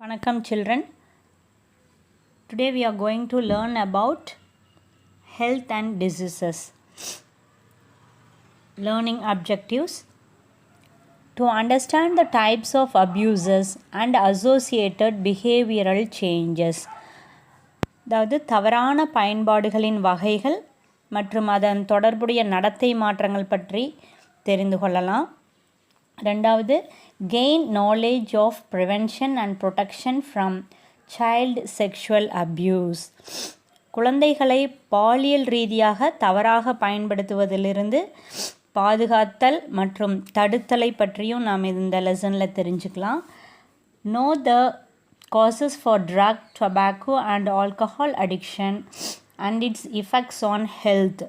Vanakkam children. Today we are going to learn about health and diseases. Learning objectives. To understand the types of abuses and associated behavioral changes. அதாவது தவறான பயன்பாடுகளின் வகைகள் மற்றும் அதன் தொடர்புடைய நடத்தை மாற்றங்கள் பற்றி தெரிந்து கொள்ளலாம். ரெண்டாவது, gain knowledge of prevention and protection from child sexual abuse. குழந்தைகளை பாலியல் ரீதியாக தவறாக பயன்படுத்துவதிலிருந்து பாதுகாத்தல் மற்றும் தடுத்தலை பற்றியும் நாம் இந்த லெசனில் தெரிஞ்சுக்கலாம். Know the causes for drug, tobacco and alcohol addiction and its effects on health.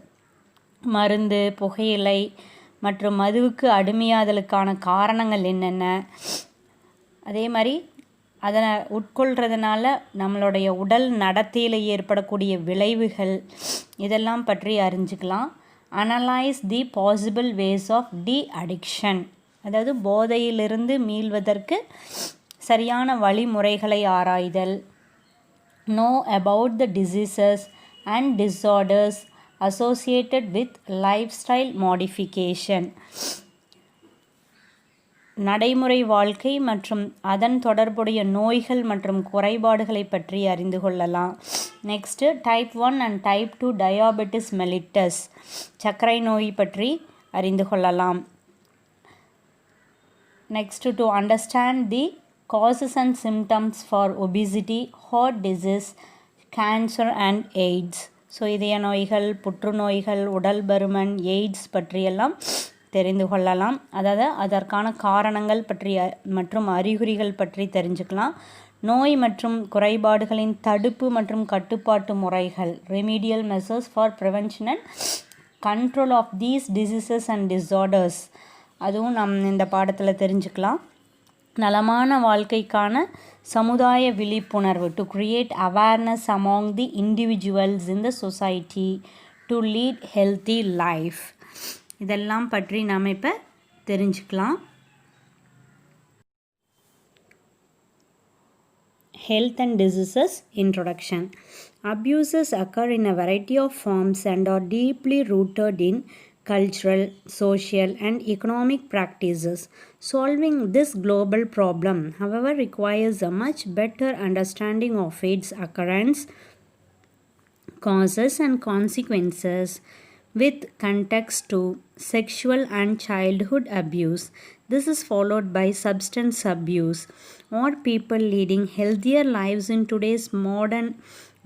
மருந்து, புகையிலை மற்றும் மதுவுக்கு அடிமையாதலுக்கான காரணங்கள் என்னென்ன, அதே மாதிரி அதனை உட்கொள்கிறதுனால நம்மளுடைய உடல் நடத்தையில் ஏற்படக்கூடிய விளைவுகள் இதெல்லாம் பற்றி அறிஞ்சிக்கலாம். Analyse the possible ways of the addiction, அதாவது போதையிலிருந்து மீள்வதற்கு சரியான வழிமுறைகளை ஆராய்தல். Know about the diseases and disorders associated with lifestyle modification. நடைமுறை வாழ்க்கை மற்றும் அதன் தொடர்புடைய நோய்கள் மற்றும் குறைபாடுகளை பற்றி அறிந்து கொள்ளலாம். Next type 1 and type 2 diabetes mellitus, சர்க்கரை நோய் பற்றி அறிந்து கொள்ளலாம். Next to understand the causes and symptoms for obesity, heart disease, cancer and AIDS. So இதய நோய்கள், புற்றுநோய்கள், உடல் பருமன், எய்ட்ஸ் பற்றியெல்லாம் தெரிந்து கொள்ளலாம். அதாவது அதற்கான காரணங்கள் பற்றி மற்றும் அறிகுறிகள் பற்றி தெரிஞ்சுக்கலாம். நோய் மற்றும் குறைபாடுகளின் தடுப்பு மற்றும் கட்டுப்பாட்டு முறைகள், remedial measures for prevention and control of these diseases and disorders, அதுவும் நாம் இந்த பாடத்தில் தெரிஞ்சுக்கலாம். நலமான வாழ்க்கைக்கான சமுதாய விழிப்புணர்வு, to create awareness among the individuals in the society to lead healthy life. இதெல்லாம் பற்றி நாம் இப்போ தெரிஞ்சுக்கலாம். Health and diseases introduction. Abuses occur in a variety of forms and are deeply rooted in cultural, social and economic practices. Solving this global problem, however, requires a much better understanding of its occurrence, causes and consequences with context to sexual and childhood abuse. This is followed by substance abuse or people leading healthier lives in today's modern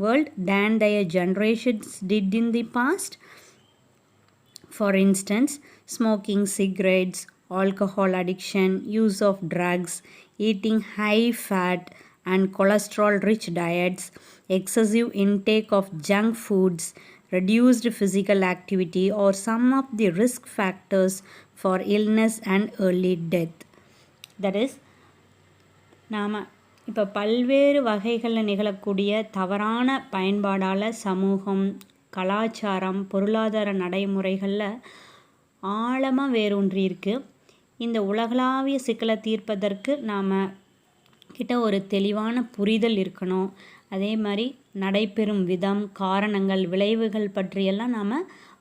world than their generations did in the past. For instance, smoking cigarettes, alcohol addiction, use of drugs, eating high-fat and cholesterol-rich diets, excessive intake of junk foods, reduced physical activity are some of the risk factors for illness and early death. That is, நாம் இப்போ பல்வேறு வகைகளில் நிகழக்கூடிய தவறான பயன்பாடால் சமூகம், கலாச்சாரம், பொருளாதார நடைமுறைகளில் ஆழமாக வேரூன்றி இருக்குது. இந்த உலகளாவிய சிக்கலை தீர்ப்பதற்கு நாம் கிட்ட ஒரு தெளிவான புரிதல் இருக்கணும். அதே மாதிரி நடைபெறும் விதம், காரணங்கள், விளைவுகள் பற்றியெல்லாம் நாம்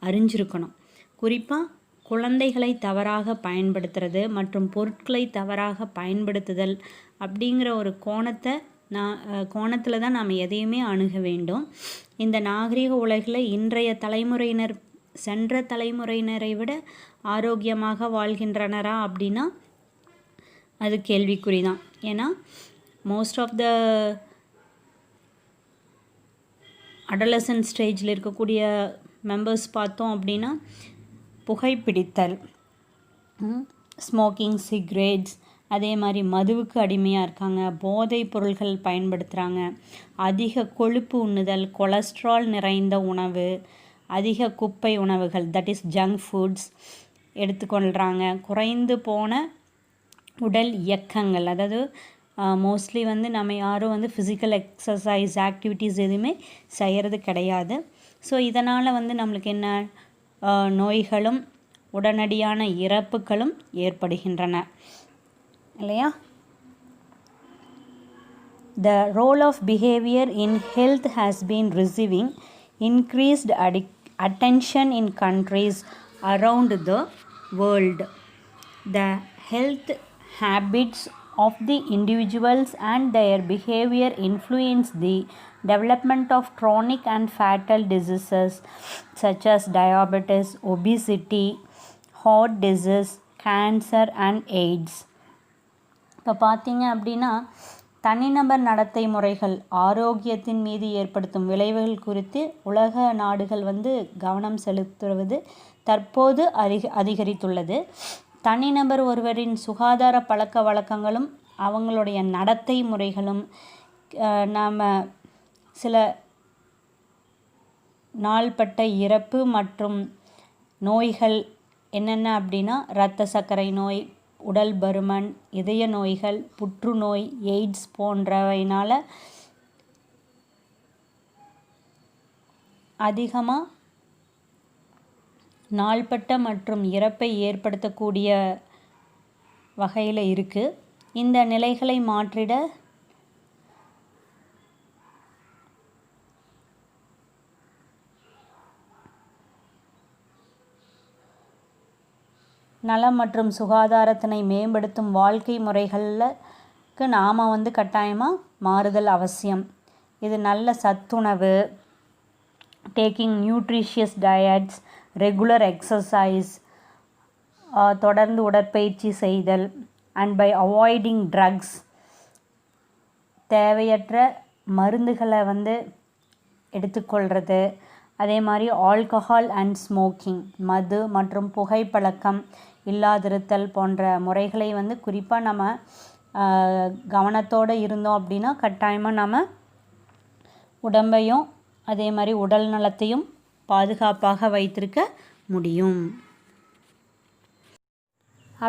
அறிஞ்சிருக்கணும். குறிப்பாக குழந்தைகளை தவறாக பயன்படுத்துறது மற்றும் பொருட்களை தவறாக பயன்படுத்துதல் அப்படிங்கிற ஒரு கோணத்தில் தான் நாம் எதையுமே அணுக வேண்டும். இந்த நாகரிக உலகில் இன்றைய தலைமுறையினர் சென்ற தலைமுறையினரை விட ஆரோக்கியமாக வாழ்கின்றனரா அப்படின்னா அது கேள்விக்குறி தான். ஏன்னா மோஸ்ட் ஆஃப் த அடலசன்ட் ஸ்டேஜில் இருக்கக்கூடிய மெம்பர்ஸ் பார்த்தோம் அப்படின்னா புகைப்பிடித்தல், ஸ்மோக்கிங் சிகரெட்ஸ், அதே மாதிரி மதுவுக்கு அடிமையாக இருக்காங்க, போதைப் பொருள்கள் பயன்படுத்துகிறாங்க, அதிக கொழுப்பு உண்ணுதல், கொலஸ்ட்ரால் நிறைந்த உணவு, அதிக குப்பை உணவுகள் தட் இஸ் ஜங்க் ஃபுட்ஸ் எடுத்துக்கொள்கிறாங்க, குறைந்து போன உடல் இயக்கங்கள், அதாவது மோஸ்ட்லி நம்ம யாரும் ஃபிசிக்கல் எக்ஸசைஸ் ஆக்டிவிட்டீஸ் எதுவுமே செய்கிறது கிடையாது. ஸோ இதனால் நம்மளுக்கு என்ன நோய்களும் உடனடியான இறப்புகளும் ஏற்படுகின்றன இல்லையா? The role of behavior in health has been receiving increased attention in countries around the world. The health habits of the individuals and their behavior influence the development of chronic and fatal diseases such as diabetes, obesity, heart disease, cancer and AIDS. இப்போ பார்த்தீங்க அப்படின்னா தனிநபர் நடத்தை முறைகள் ஆரோக்கியத்தின் மீது ஏற்படுத்தும் விளைவுகள் குறித்து உலக நாடுகள் கவனம் செலுத்துவது தற்போது அதிகரித்துள்ளது. தனிநபர் ஒருவரின் சுகாதார பழக்க வழக்கங்களும் அவங்களுடைய நடத்தை முறைகளும் நாம் சில நாள்பட்ட இறப்பு மற்றும் நோய்கள் என்னென்ன அப்படின்னா இரத்த சர்க்கரை நோய், உடல் பருமன், இதய நோய்கள், புற்றுநோய், எய்ட்ஸ் போன்றவையினால் அதிகமாக நாள்பட்ட மற்றும் இறப்பை ஏற்படுத்தக்கூடிய வகையில் இருக்குது. இந்த நிலைகளை மாற்றிட நலம் மற்றும் சுகாதாரத்தினை மேம்படுத்தும் வாழ்க்கை முறைகளுக்கு நாம் கட்டாயமாக மாறுதல் அவசியம். இது நல்ல சத்துணவு, taking nutritious diets, regular exercise, தொடர்ந்து உடற்பயிற்சி செய்தல், அண்ட் பை அவாய்டிங் ட்ரக்ஸ், தேவையற்ற மருந்துகளை எடுத்துக்கொள்கிறது. அதே மாதிரி ஆல்கஹால் அண்ட் ஸ்மோக்கிங், மது மற்றும் புகைப்பழக்கம் இல்லாதிருத்தல் போன்ற முறைகளை குறிப்பாக நம்ம கவனத்தோடு இருந்தோம் அப்படின்னா கட்டாயமாக நம்ம உடம்பையும் அதே மாதிரி உடல் நலத்தையும் பாதுகாப்பாக வைத்திருக்க முடியும்.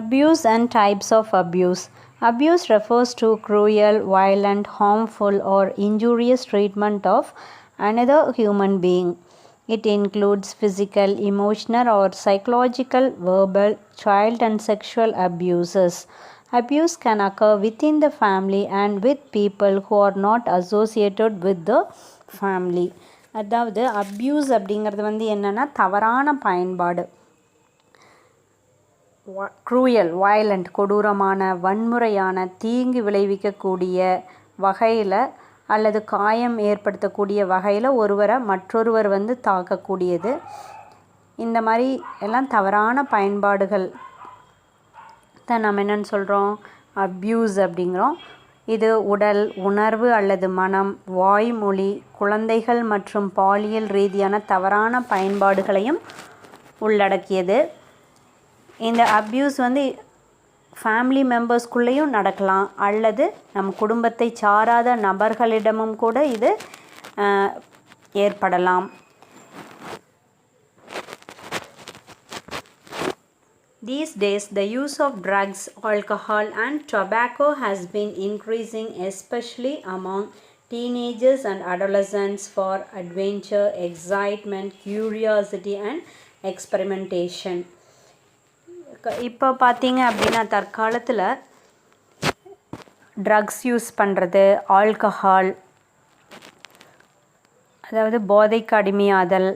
Abuse and types of abuse. Abuse refers to cruel, violent, harmful or injurious treatment of another human being. It includes physical, emotional or psychological, verbal, child and sexual abuses. Abuse can occur within the family and with people who are not associated with the family. அதாவது abuse அப்படிங்கிறது என்னென்னா தவறான பயன்பாடு, cruel, violent, கொடூரமான, வன்முறையான, தீங்கு விளைவிக்கக்கூடிய வகையில் அல்லது காயம் ஏற்படுத்தக்கூடிய வகையில் ஒருவரை மற்றொருவர் தாக்கக்கூடியது. இந்த மாதிரி எல்லாம் தவறான பயன்பாடுகள் தான் நம்ம என்னென்னு சொல்கிறோம், அப்யூஸ் அப்படிங்கிறோம். இது உடல், உணர்வு அல்லது மனம், வாய்மொழி, குழந்தைகள் மற்றும் பாலியல் ரீதியான தவறான பயன்பாடுகளையும் உள்ளடக்கியது. இந்த அப்யூஸ் ஃபேமிலி மெம்பர்ஸ்குள்ளேயும் நடக்கலாம் அல்லது நம் குடும்பத்தை சாராத நபர்களிடமும் கூட இது ஏற்படலாம். These days, the use of drugs, alcohol and tobacco has been increasing, especially among teenagers and adolescents for adventure, excitement, curiosity and experimentation. இப்போ பார்த்தீங்க அப்படின்னா தற்காலத்தில் ட்ரக்ஸ் யூஸ் பண்ணுறது, ஆல்கஹால் அதாவது போதைக்கு அடிமையாதல்,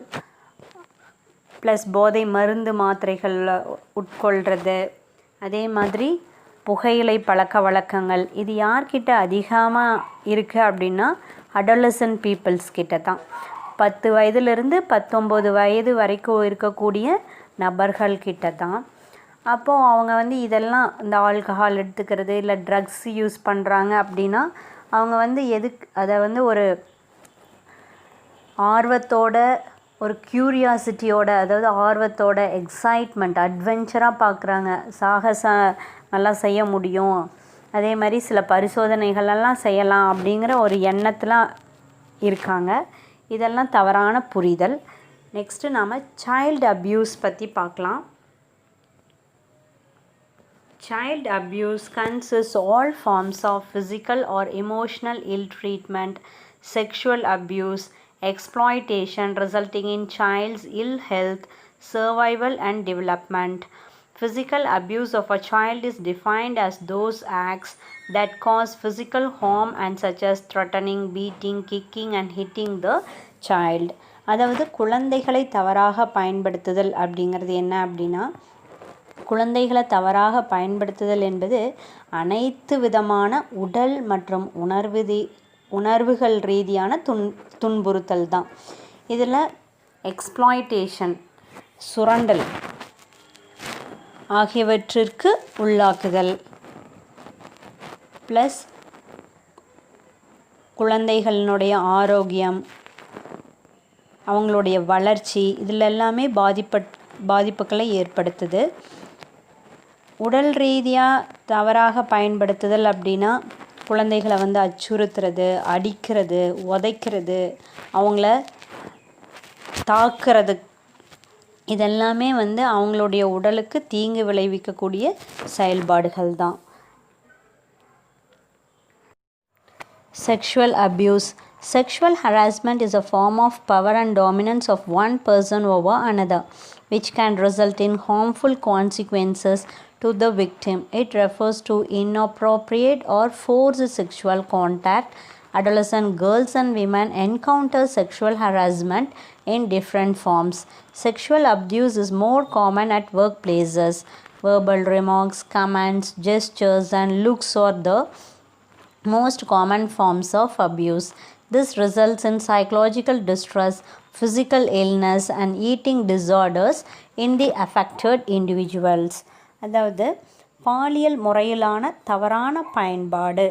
ப்ளஸ் போதை மருந்து மாத்திரைகள் உட்கொள்கிறது, அதே மாதிரி புகையிலை பழக்க வழக்கங்கள், இது யார்கிட்ட அதிகமாக இருக்குது அப்படின்னா அடோலசன்ட் பீப்புள்ஸ் கிட்ட தான். 10 வயதிலிருந்து 19 வயது வரைக்கும் இருக்கக்கூடிய நபர்கள் கிட்ட தான். அப்போது அவங்க இதெல்லாம் இந்த ஆல்கஹால் எடுத்துக்கிறது இல்லை ட்ரக்ஸ் யூஸ் பண்ணுறாங்க அப்படின்னா அவங்க அதை ஒரு ஆர்வத்தோட, ஒரு க்யூரியாசிட்டியோட, அதாவது ஆர்வத்தோட, எக்ஸைட்மெண்ட், அட்வென்ச்சராக பார்க்குறாங்க. சாகசம் நல்லா செய்ய முடியும், அதே மாதிரி சில பரிசோதனைகளெல்லாம் செய்யலாம் அப்படிங்கிற ஒரு எண்ணத்தில் இருக்காங்க. இதெல்லாம் தவறான புரிதல். நெக்ஸ்ட்டு நாம் சைல்டு அப்யூஸ் பற்றி பார்க்கலாம். Child abuse consists all forms of physical or emotional ill treatment, sexual abuse, exploitation resulting in child's ill health, survival and development. Physical abuse of a child is defined as those acts that cause physical harm and such as threatening, beating, kicking and hitting the child. அதாவது குழந்தைகளை தவறாக பயன்படுத்துதல் அப்படிங்கிறது என்ன அப்படின்னா, குழந்தைகளை தவறாக பயன்படுத்துதல் என்பது அனைத்து விதமான உடல் மற்றும் உணர்வுகள் ரீதியான துன்புறுத்தல் தான். இதில் எக்ஸ்ப்ளாய்டேஷன், சுரண்டல் ஆகியவற்றிற்கு உள்ளாக்குதல் ப்ளஸ் குழந்தைகளினுடைய ஆரோக்கியம், அவங்களுடைய வளர்ச்சி, இதில் எல்லாமே பாதிப்புகளை ஏற்படுத்துது. உடல் ரீதியாக தவறாக பயன்படுத்துதல் அப்படின்னா குழந்தைகளை அச்சுறுத்துறது, அடிக்கிறது, உதைக்கிறது, அவங்கள தாக்குறது, இதெல்லாமே அவங்களுடைய உடலுக்கு தீங்கு விளைவிக்கக்கூடிய செயல்பாடுகள் தான். Sexual abuse. Sexual harassment is a form of power and dominance of one person over another, which can result in harmful consequences to the victim. It refers to inappropriate or forced sexual contact. Adolescent girls and women encounter sexual harassment in different forms. Sexual abuse is more common at workplaces. Verbal remarks, comments, gestures, and looks are the most common forms of abuse. This results in psychological distress, physical illness, and eating disorders in the affected individuals. அதாவது பாலியல் முறையிலான தவறான பயன்பாடு,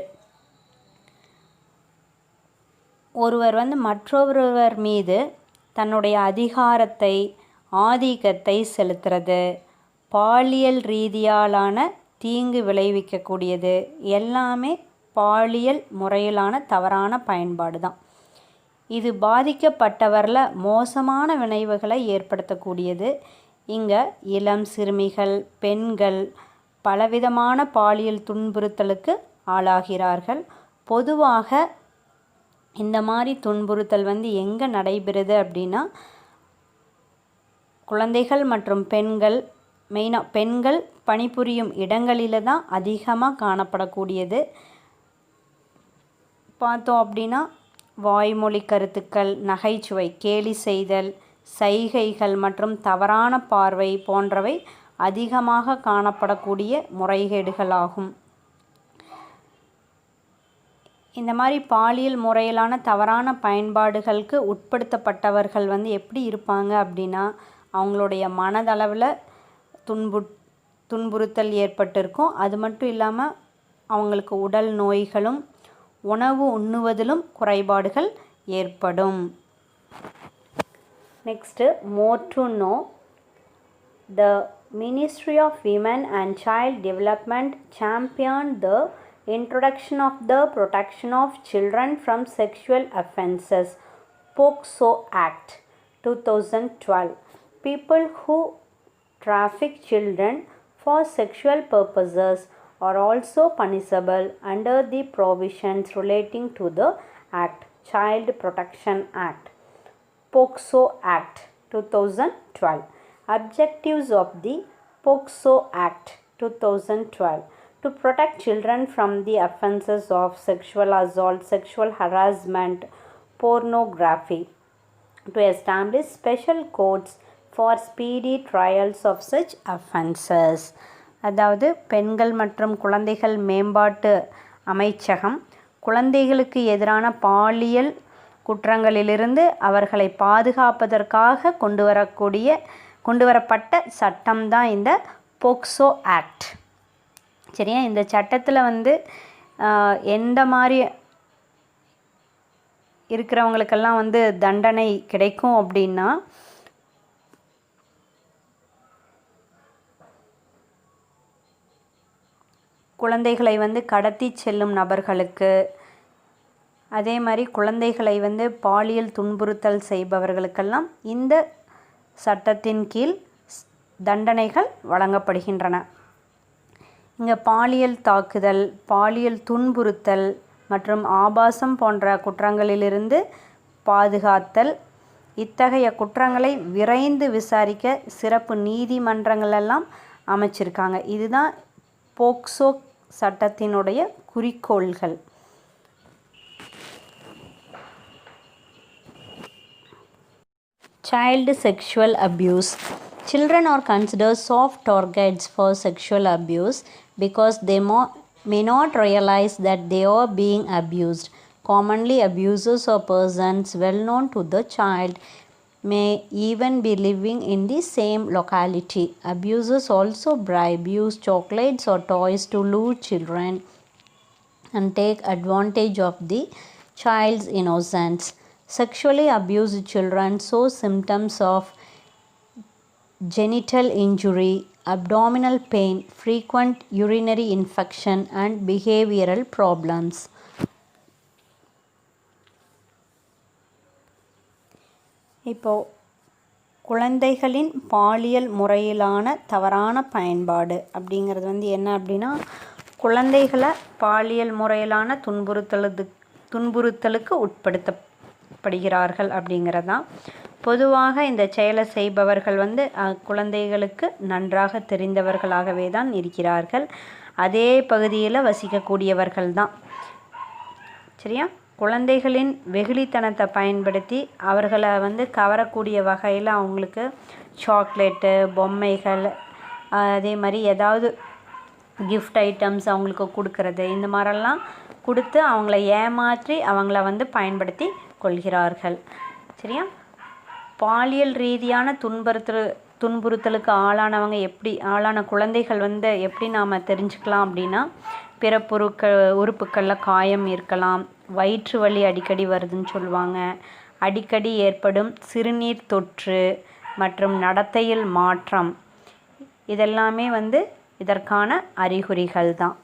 ஒருவர் மற்றொருவர் மீது தன்னுடைய அதிகாரத்தை, ஆதிக்கத்தை செலுத்துறது, பாலியல் ரீதியாலான தீங்கு விளைவிக்கக்கூடியது, எல்லாமே பாலியல் முறையிலான தவறான பயன்பாடு தான். இது பாதிக்கப்பட்டவரில் மோசமான விளைவுகளை ஏற்படுத்தக்கூடியது. இங்கே இளம் சிறுமிகள், பெண்கள் பலவிதமான பாலியல் துன்புறுத்தலுக்கு ஆளாகிறார்கள். பொதுவாக இந்த மாதிரி துன்புறுத்தல் எங்கே நடைபெறுது அப்படின்னா, குழந்தைகள் மற்றும் பெண்கள், மெயினாக பெண்கள் பணிபுரியும் இடங்களில் தான் அதிகமாக காணப்படக்கூடியது. பார்த்தோம் அப்படின்னா வாய்மொழி கருத்துக்கள், நகைச்சுவை, கேலி செய்தல், சைகைகள் மற்றும் தவறான பார்வை போன்றவை அதிகமாக காணப்படக்கூடிய முறைகேடுகளாகும். இந்த மாதிரி பாலியல் முறையிலான தவறான பயன்பாடுகளுக்கு உட்படுத்தப்பட்டவர்கள் எப்படி இருப்பாங்க அப்படின்னா, அவங்களுடைய மனதளவில் துன்புறுத்தல் ஏற்பட்டிருக்கும். அது மட்டும் இல்லாமல் அவங்களுக்கு உடல் நோய்களும் உணவு உண்ணுவதிலும் குறைபாடுகள் ஏற்படும். Next, more to know. The Ministry of Women and Child Development championed the introduction of the Protection of Children from Sexual Offences (POCSO) Act 2012. People who traffic children for sexual purposes are also punishable under the provisions relating to the Act, Child Protection Act, POCSO Act 2012. Objectives of the POCSO Act 2012: to protect children from the offences of sexual assault, sexual harassment, pornography, to establish special courts for speedy trials of such offences. அதாவது பெண்கள் மற்றும் குழந்தைகள் மேம்பாட்டு அமைச்சகம் குழந்தைகளுக்கு எதிரான பாலியல் குற்றங்களிலிருந்து அவர்களை பாதுகாப்பதற்காக கொண்டு வரப்பட்ட சட்டம்தான் இந்த போக்சோ ஆக்ட். சரியா? இந்த சட்டத்தில் எந்த மாதிரி இருக்கிறவங்களுக்கெல்லாம் தண்டனை கிடைக்கும் அப்படின்னா, குழந்தைகளை கடத்தி செல்லும் நபர்களுக்கு, அதே மாதிரி குழந்தைகளை பாலியல் துன்புறுத்தல் செய்பவர்களுக்கெல்லாம் இந்த சட்டத்தின் கீழ் தண்டனைகள் வழங்கப்படுகின்றன. இங்கே பாலியல் தாக்குதல், பாலியல் துன்புறுத்தல் மற்றும் ஆபாசம் போன்ற குற்றங்களிலிருந்து பாதுகாத்தல், இத்தகைய குற்றங்களை விரைந்து விசாரிக்க சிறப்பு நீதிமன்றங்களெல்லாம் அமைச்சிருக்காங்க. இதுதான் போக்சோ சட்டத்தினுடைய குறிக்கோள்கள். Child sexual abuse. Children are considered soft targets for sexual abuse because they may not realize that they are being abused. Commonly, abusers are persons well known to the child, may even be living in the same locality. Abusers also bribe, use chocolates or toys to lure children and take advantage of the child's innocence. Sexually abused children show symptoms of genital injury, abdominal pain, frequent urinary infection, and behavioral problems. இப்போ குழந்தைகளின் பாலியல் முறையிலான தவறான பயன்பாடு அப்படிங்கிறது என்ன அப்படின்னா, குழந்தைகளை பாலியல் முறையிலான துன்புறுத்தலுக்கு உட்படுத்தப்படுகிறார்கள் அப்படிங்கிறது தான். பொதுவாக இந்த செயலை செய்பவர்கள் குழந்தைகளுக்கு நன்றாக தெரிந்தவர்களாகவே தான் இருக்கிறார்கள். அதே பகுதியில் வசிக்கக்கூடியவர்கள் தான். சரியா? குழந்தைகளின் வெகுளித்தனத்தை பயன்படுத்தி அவர்களை கவரக்கூடிய வகையில் அவங்களுக்கு சாக்லேட்டு, பொம்மைகள், அதே மாதிரி ஏதாவது கிஃப்ட் ஐட்டம்ஸ் அவங்களுக்கு கொடுக்கறது, இந்த மாதிரிலாம் கொடுத்து அவங்கள ஏமாற்றி அவங்கள பயன்படுத்தி கொள்கிறார்கள். சரியா? பாலியல் ரீதியான துன்புறுத்தலுக்கு ஆளான குழந்தைகள் எப்படி நாம் தெரிஞ்சுக்கலாம் அப்படின்னா, பிறப்புறுக்க உறுப்புக்களில் காயம் இருக்கலாம், வயிற்று வலி அடிக்கடி வருதுன்னு சொல்லுவாங்க, அடிக்கடி ஏற்படும் சிறுநீர் தொற்று மற்றும் நடத்தையில் மாற்றம், இதெல்லாமே இதற்கான அறிகுறிகள் தான்.